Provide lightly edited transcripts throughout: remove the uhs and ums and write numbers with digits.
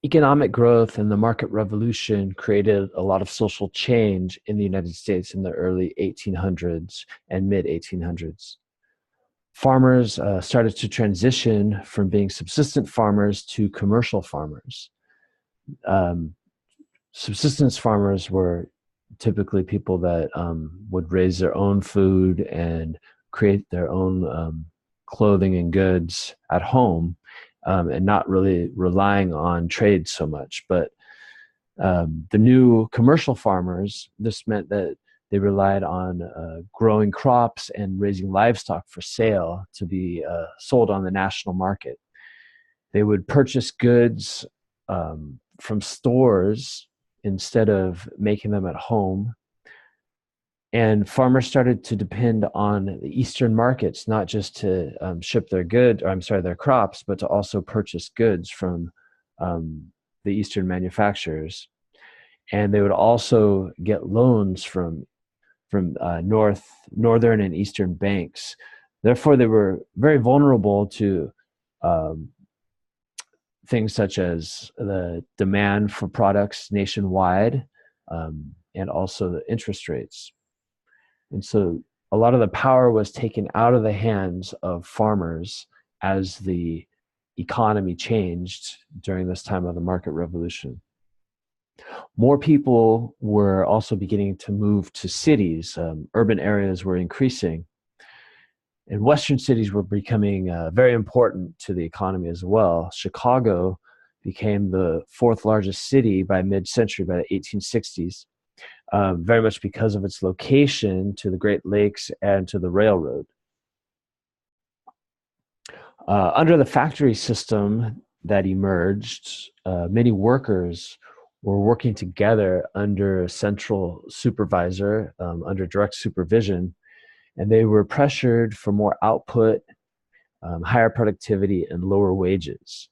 Economic growth and the market revolution created a lot of social change in the United States in the early 1800s and mid 1800s. Farmers started to transition from being subsistence farmers to commercial farmers. Um, Subsistence farmers were typically people that would raise their own food and create their own clothing and goods at home, and not really relying on trade so much. But the new commercial farmers, this meant that they relied on growing crops and raising livestock for sale to be sold on the national market. They would purchase goods from stores instead of making them at home. And farmers started to depend on the Eastern markets, not just to ship their goods, or I'm sorry, their crops, but to also purchase goods from the Eastern manufacturers. And they would also get loans from northern and eastern banks. Therefore, they were very vulnerable to um, things such as the demand for products nationwide, and also the interest rates. And so a lot of the power was taken out of the hands of farmers as the economy changed during this time of the market revolution. More people were also beginning to move to cities. Urban areas were increasing, and Western cities were becoming very important to the economy as well. Chicago became the fourth largest city by mid-century, by the 1860s, very much because of its location to the Great Lakes and to the railroad. Under the factory system that emerged, many workers were working together under a central supervisor, under direct supervision, and they were pressured for more output, higher productivity, and lower wages.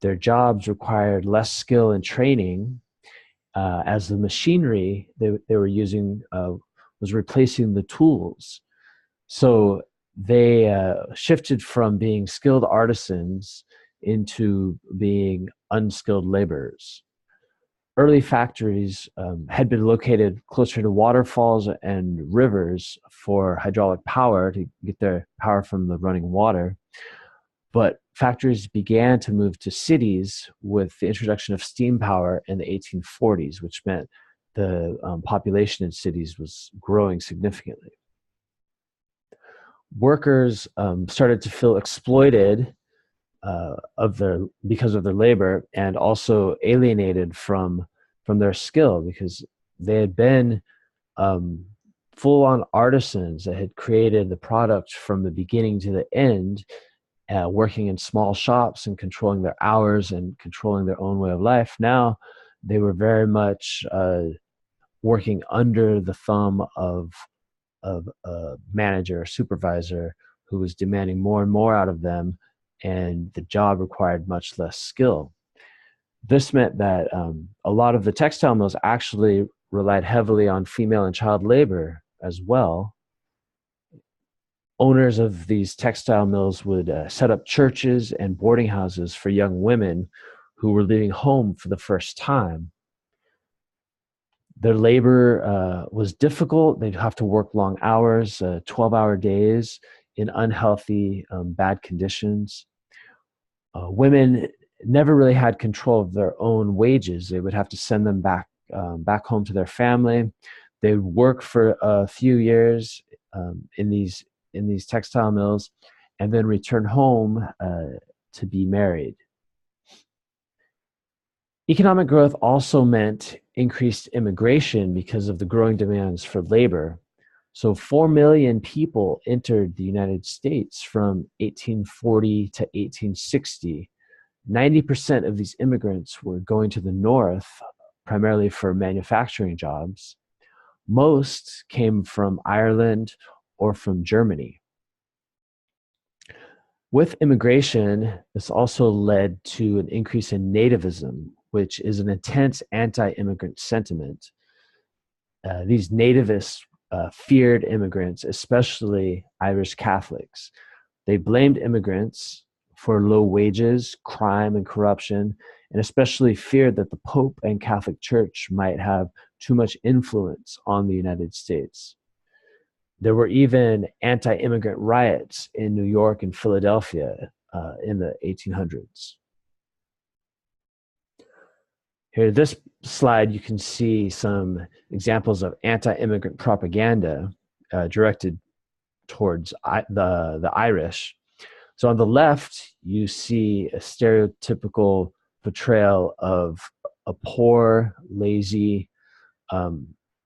Their jobs required less skill and training, as the machinery they were using was replacing the tools. So they shifted from being skilled artisans into being unskilled laborers. Early factories had been located closer to waterfalls and rivers for hydraulic power to get their power from the running water. But factories began to move to cities with the introduction of steam power in the 1840s, which meant the population in cities was growing significantly. Workers started to feel exploited because of their labor, and also alienated from their skill, because they had been full-on artisans that had created the product from the beginning to the end, working in small shops and controlling their hours and controlling their own way of life. Now they were very much working under the thumb of a manager or supervisor who was demanding more and more out of them, and the job required much less skill. This meant that a lot of the textile mills actually relied heavily on female and child labor as well. Owners of these textile mills would set up churches and boarding houses for young women who were leaving home for the first time. Their labor was difficult. They'd have to work long hours, 12-hour days in unhealthy, bad conditions. Women never really had control of their own wages. They would have to send them back home to their family. They would work for a few years in these textile mills, and then return home to be married. Economic growth also meant increased immigration because of the growing demands for labor. So 4 million people entered the United States from 1840 to 1860. 90% of these immigrants were going to the north, primarily for manufacturing jobs. Most came from Ireland or from Germany. With immigration, this also led to an increase in nativism, which is an intense anti-immigrant sentiment. These nativists feared immigrants, especially Irish Catholics. They blamed immigrants for low wages, crime, and corruption, and especially feared that the Pope and Catholic Church might have too much influence on the United States. There were even anti-immigrant riots in New York and Philadelphia in the 1800s. Here, this slide, you can see some examples of anti-immigrant propaganda directed towards the Irish. So on the left, you see a stereotypical portrayal of a poor, lazy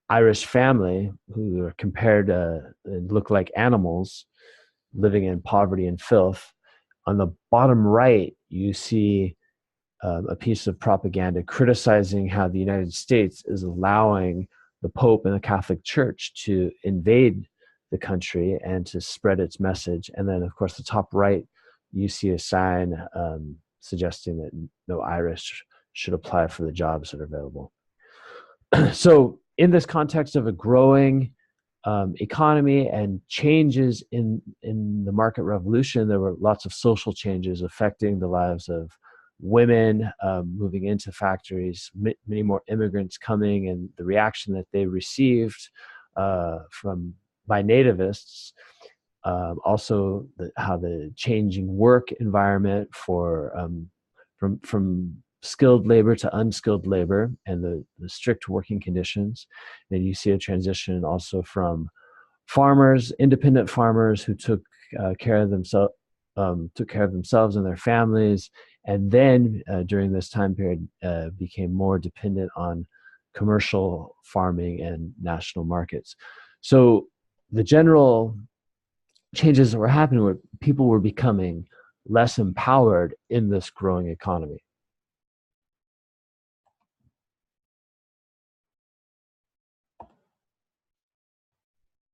Irish family who are compared to look like animals living in poverty and filth. On the bottom right, you see a piece of propaganda criticizing how the United States is allowing the Pope and the Catholic Church to invade the country and to spread its message. And then, of course, the top right, you see a sign suggesting that no Irish should apply for the jobs that are available. So in this context of a growing economy and changes in the market revolution, there were lots of social changes affecting the lives of women moving into factories, many more immigrants coming, and the reaction that they received by nativists. Also, how the changing work environment from skilled labor to unskilled labor and the strict working conditions. Then you see a transition also from farmers, independent farmers who took care of themselves and their families, and then during this time period became more dependent on commercial farming and national markets. So the general changes that were happening were people were becoming less empowered in this growing economy.